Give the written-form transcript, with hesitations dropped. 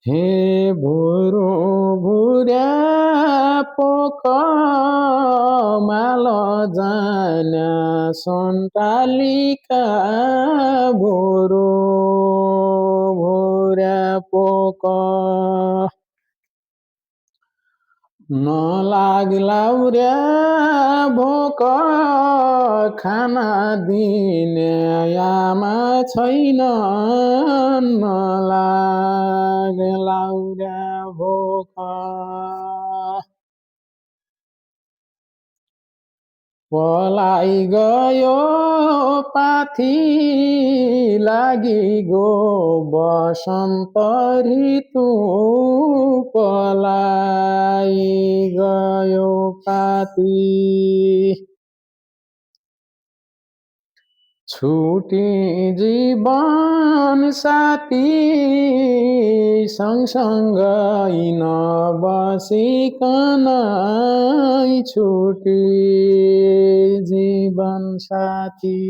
हे भुरु भुर्या पोक माल जान्या सन्तालिका भुरु भुर्या पोक नलाग्लाउर्या भोक खाना दिने आमा छैन नलाग्लाउर्या भोक पलाई गयो पाथी लागि गो बसन्त ऋतु पलाई गयो पाथी छुटी जीवन साथी सँगसँगै नबसिकन छुटी जीवन साथी